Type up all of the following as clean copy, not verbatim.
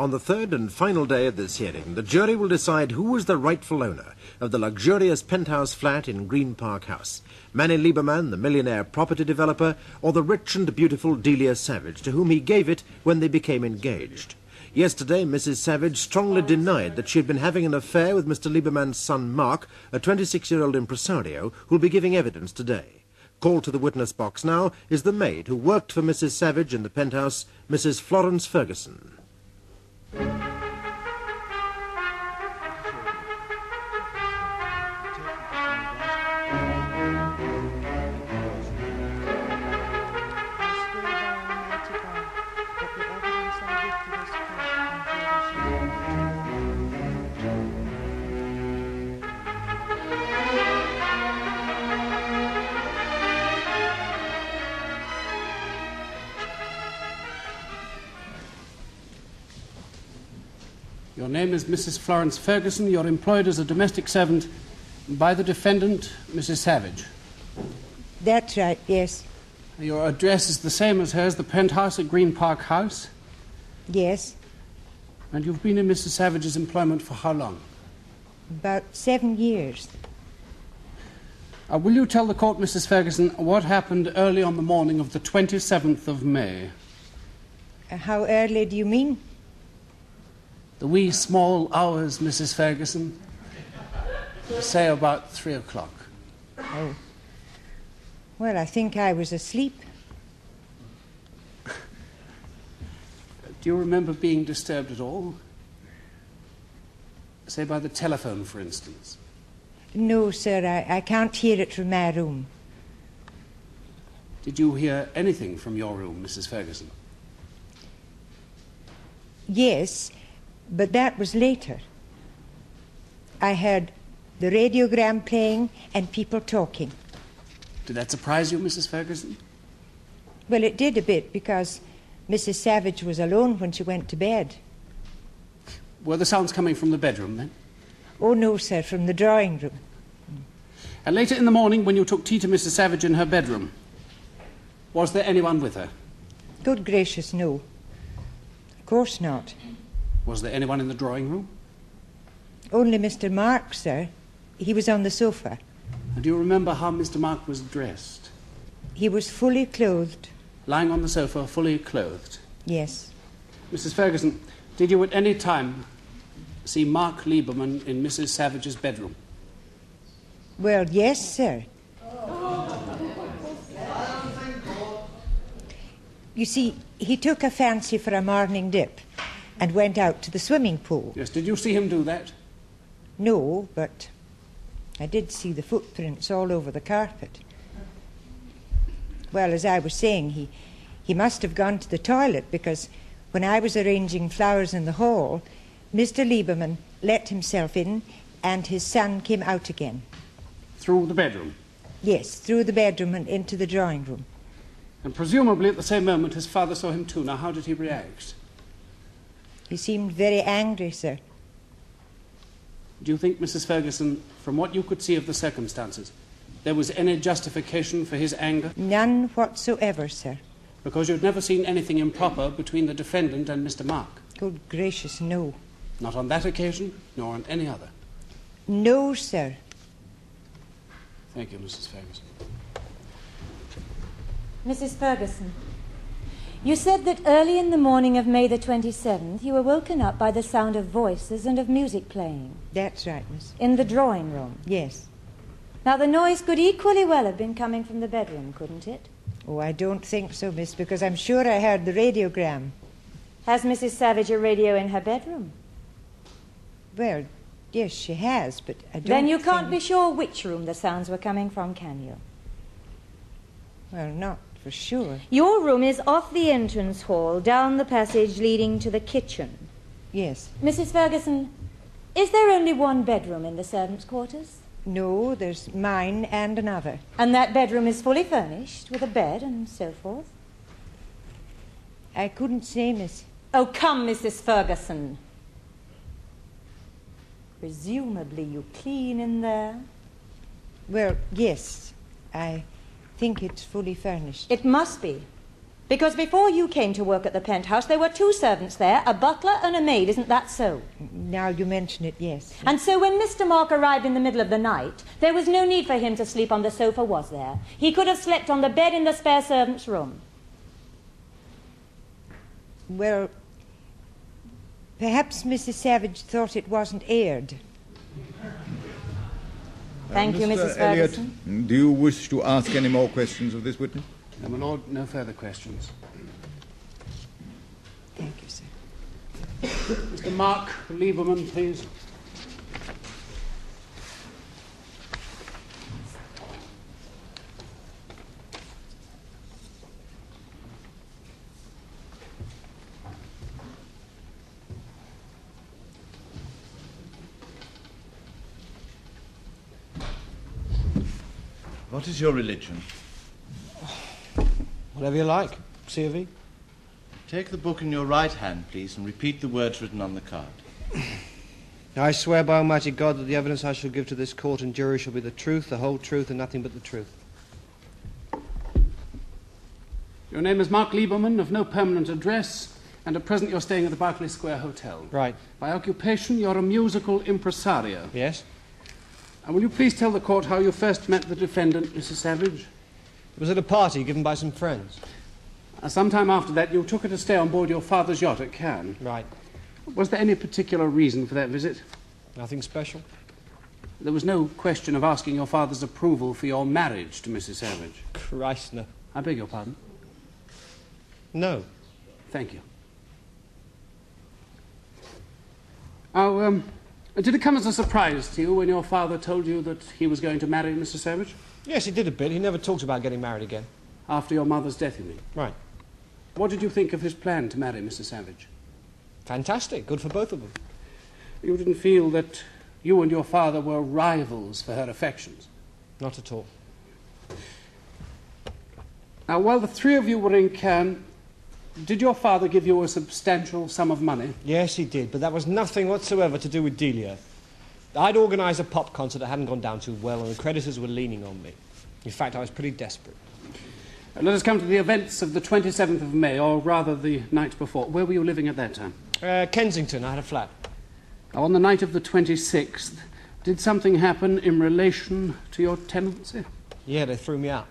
On the third and final day of this hearing, the jury will decide who was the rightful owner of the luxurious penthouse flat in Green Park House, Manny Lieberman, the millionaire property developer, or the rich and beautiful Delia Savage, to whom he gave it when they became engaged. Yesterday, Mrs. Savage strongly denied that she had been having an affair with Mr. Lieberman's son, Mark, a 26-year-old impresario, who will be giving evidence today. Called to the witness box now is the maid who worked for Mrs. Savage in the penthouse, Mrs. Florence Ferguson. Your name is Mrs. Florence Ferguson. You're employed as a domestic servant by the defendant, Mrs. Savage. That's right, yes. Your address is the same as hers, the penthouse at Green Park House. Yes. And you've been in Mrs. Savage's employment for how long? About 7 years. Will you tell the court, Mrs. Ferguson, what happened early on the morning of the 27th of May? How early do you mean? The wee small hours, Mrs. Ferguson. Say about 3 o'clock. Oh. Well, I think I was asleep. Do you remember being disturbed at all? Say by the telephone, for instance. No, sir, I can't hear it from my room. Did you hear anything from your room, Mrs. Ferguson? Yes, but that was later. I heard the radiogram playing and people talking. Did that surprise you, Mrs. Ferguson? Well, it did a bit, because Mrs. Savage was alone when she went to bed. Were the sounds coming from the bedroom, then? Oh, no, sir, from the drawing room. And later in the morning, when you took tea to Mrs. Savage in her bedroom, was there anyone with her? Good gracious, no. Of course not. Was there anyone in the drawing room? Only Mr. Mark, sir. He was on the sofa. And do you remember how Mr. Mark was dressed? He was fully clothed. Lying on the sofa, fully clothed? Yes. Mrs. Ferguson, did you at any time see Mark Lieberman in Mrs. Savage's bedroom? Well, yes, sir. You see, he took a fancy for a morning dip and went out to the swimming pool. Yes, did you see him do that? No, but I did see the footprints all over the carpet. Well, as I was saying, he must have gone to the toilet, because when I was arranging flowers in the hall, Mr. Lieberman let himself in and his son came out again. Through the bedroom? Yes, through the bedroom and into the drawing room. And presumably at the same moment his father saw him too. Now, how did he react? He seemed very angry, sir. Do you think, Mrs. Ferguson, from what you could see of the circumstances, there was any justification for his anger? None whatsoever, sir. Because you'd never seen anything improper between the defendant and Mr. Mark? Good gracious, no. Not on that occasion, nor on any other? No, sir. Thank you, Mrs. Ferguson. Mrs. Ferguson, you said that early in the morning of May the 27th you were woken up by the sound of voices and of music playing. That's right, miss. In the drawing room? Yes. Now, the noise could equally well have been coming from the bedroom, couldn't it? Oh, I don't think so, miss, because I'm sure I heard the radiogram. Has Mrs. Savage a radio in her bedroom? Well, yes, she has, but I don't Then you can't think... be sure which room the sounds were coming from, can you? Well, not for sure. Your room is off the entrance hall, down the passage leading to the kitchen. Yes. Mrs. Ferguson, is there only one bedroom in the servants' quarters? No, there's mine and another. And that bedroom is fully furnished, with a bed and so forth? I couldn't say, miss. Oh, come, Mrs. Ferguson. Presumably you clean in there? Well, yes, I think it's fully furnished. It must be, Because before you came to work at the penthouse, there were 2 servants there, a butler and a maid, isn't that so? Now you mention it, yes. And so when Mr. Mark arrived in the middle of the night, there was no need for him to sleep on the sofa, was there? He could have slept on the bed in the spare servant's room. Well, perhaps Mrs. Savage thought it wasn't aired. Thank you, Mrs. Elliot, Ferguson. do you wish to ask any more questions of this witness? No, my lord, no further questions. Thank you, sir. Mr. Mark Lieberman, please. What is your religion? Whatever you like. C of E. Take the book in your right hand, please, and repeat the words written on the card. I swear by Almighty God that the evidence I shall give to this court and jury shall be the truth, the whole truth, and nothing but the truth. Your name is Mark Lieberman, of no permanent address, and at present you're staying at the Berkeley Square Hotel. Right. By occupation, you're a musical impresario. Yes? And will you please tell the court how you first met the defendant, Mrs. Savage? It was at a party given by some friends. Sometime after that, you took her to stay on board your father's yacht at Cannes. Right. Was there any particular reason for that visit? Nothing special. There was no question of asking your father's approval for your marriage to Mrs. Salvage. Christ, no. I beg your pardon. No. Thank you. Oh, did it come as a surprise to you when your father told you that he was going to marry Mrs. Savage? Yes, he did a bit. He never talked about getting married again. After your mother's death, you mean? Right. What did you think of his plan to marry Mrs. Savage? Fantastic. Good for both of them. You didn't feel that you and your father were rivals for her affections? Not at all. Now, while the 3 of you were in Cannes, did your father give you a substantial sum of money? Yes, he did, but that was nothing whatsoever to do with Delia. I'd organised a pop concert that hadn't gone down too well, and the creditors were leaning on me. In fact, I was pretty desperate. Let us come to the events of the 27th of May, or rather the night before. Where were you living at that time? Kensington. I had a flat. Now, on the night of the 26th, did something happen in relation to your tenancy? Yeah, they threw me out.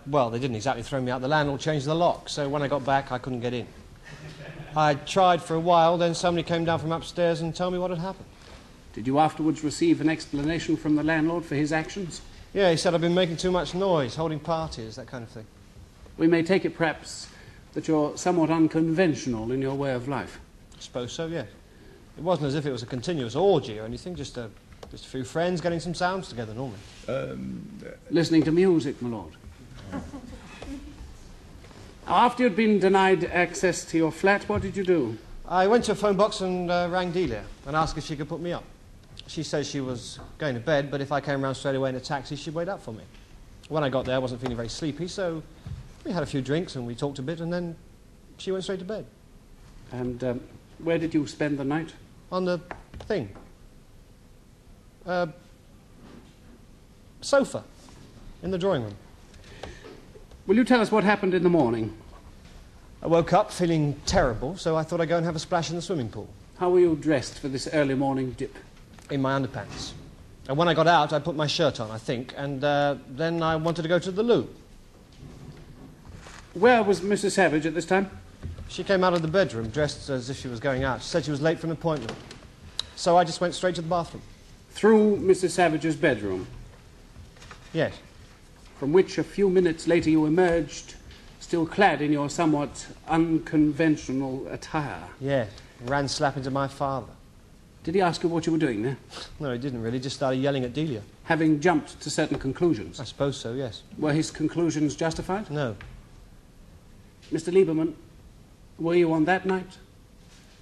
Well, they didn't exactly throw me out. The landlord changed the lock, so when I got back, I couldn't get in. I tried for a while, then somebody came down from upstairs and told me what had happened. Did you afterwards receive an explanation from the landlord for his actions? Yeah, he said I'd been making too much noise, holding parties, that kind of thing. We may take it, perhaps, that you're somewhat unconventional in your way of life. I suppose so, yes. It wasn't as if it was a continuous orgy or anything, just a few friends getting some sounds together normally. Listening to music, my lord. After you'd been denied access to your flat, what did you do? I went to a phone box and rang Delia and asked if she could put me up. She said she was going to bed, but if I came round straight away in a taxi, she'd wait up for me. When I got there, I wasn't feeling very sleepy, so we had a few drinks and we talked a bit, and then she went straight to bed. And where did you spend the night? On the thing. Sofa. In the drawing room. Will you tell us what happened in the morning? I woke up feeling terrible, so I thought I'd go and have a splash in the swimming pool. How were you dressed for this early morning dip? In my underpants. And when I got out, I put my shirt on, I think, and then I wanted to go to the loo. Where was Mrs. Savage at this time? She came out of the bedroom, dressed as if she was going out. She said she was late for an appointment. So I just went straight to the bathroom. Through Mrs. Savage's bedroom? Yes. From which a few minutes later you emerged, still clad in your somewhat unconventional attire. Yes. Ran slap into my father. Did he ask you what you were doing there? No, he didn't really. Just started yelling at Delia. Having jumped to certain conclusions? I suppose so, yes. Were his conclusions justified? No. Mr. Lieberman, were you on that night,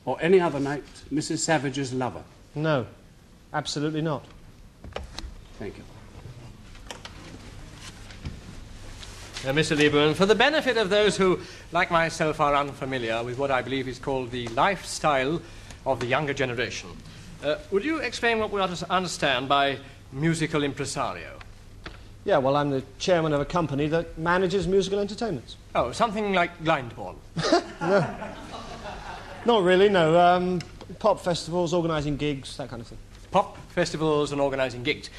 or any other night, Mrs. Savage's lover? No. Absolutely not. Thank you. Mr. Lieberman, for the benefit of those who, like myself, are unfamiliar with what I believe is called the lifestyle of the younger generation, would you explain what we ought to understand by musical impresario? Yeah, well, I'm the chairman of a company that manages musical entertainments. Oh, something like Glindeball. Not really, no. Pop festivals, organising gigs, that kind of thing. Pop festivals and organising gigs.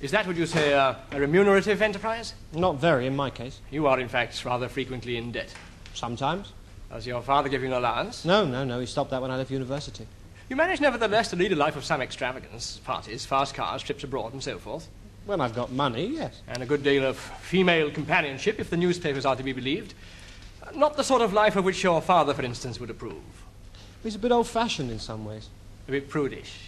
Is that, would you say, a remunerative enterprise? Not very, in my case. You are, in fact, rather frequently in debt. Sometimes. Does your father give you an allowance? No. He stopped that when I left university. You manage, nevertheless, to lead a life of some extravagance. Parties, fast cars, trips abroad, and so forth. When I've got money, yes. And a good deal of female companionship, if the newspapers are to be believed. Not the sort of life of which your father, for instance, would approve. He's a bit old-fashioned in some ways. A bit prudish.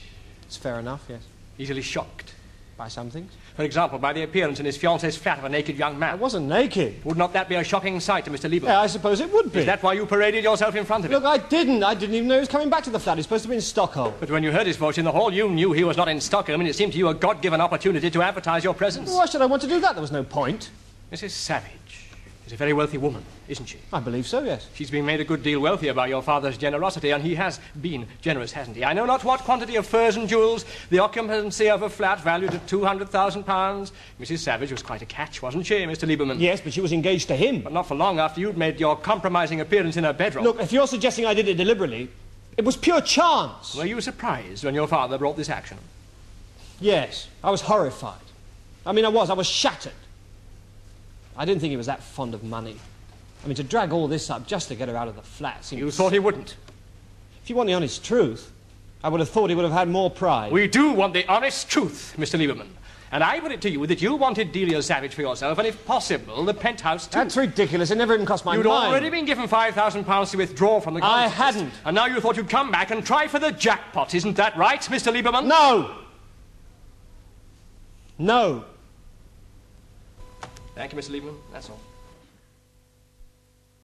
It's fair enough, yes. Easily shocked. By some things. For example, by the appearance in his fiancée's flat of a naked young man. I wasn't naked. Would not that be a shocking sight to Mr. Lieberman? Yeah, I suppose it would be. Is that why you paraded yourself in front of him? Look, I didn't. I didn't even know he was coming back to the flat. He's supposed to be in Stockholm. But when you heard his voice in the hall, you knew he was not in Stockholm, and it seemed to you a God-given opportunity to advertise your presence. Well, why should I want to do that? There was no point. Mrs. Salvage is a very wealthy woman, isn't she? I believe so, yes. She's been made a good deal wealthier by your father's generosity, and he has been generous, hasn't he? I know not what quantity of furs and jewels, the occupancy of a flat valued at £200,000. Mrs. Salvage was quite a catch, wasn't she, Mr. Lieberman? Yes, but she was engaged to him. But not for long after you'd made your compromising appearance in her bedroom. Look, if you're suggesting I did it deliberately, it was pure chance. Were you surprised when your father brought this action? Yes, I was horrified. I was shattered. I didn't think he was that fond of money. I mean, to drag all this up just to get her out of the flat seemed... You thought he wouldn't? If you want the honest truth, I would have thought he would have had more pride. We do want the honest truth, Mr. Lieberman. And I put it to you that you wanted Delia Savage for yourself, and if possible, the penthouse too. That's ridiculous. It never even crossed my mind. You'd already been given £5,000 to withdraw from the contest. I hadn't. And now you thought you'd come back and try for the jackpot. Isn't that right, Mr. Lieberman? No! No. Thank you, Mr. Lieberman. That's all.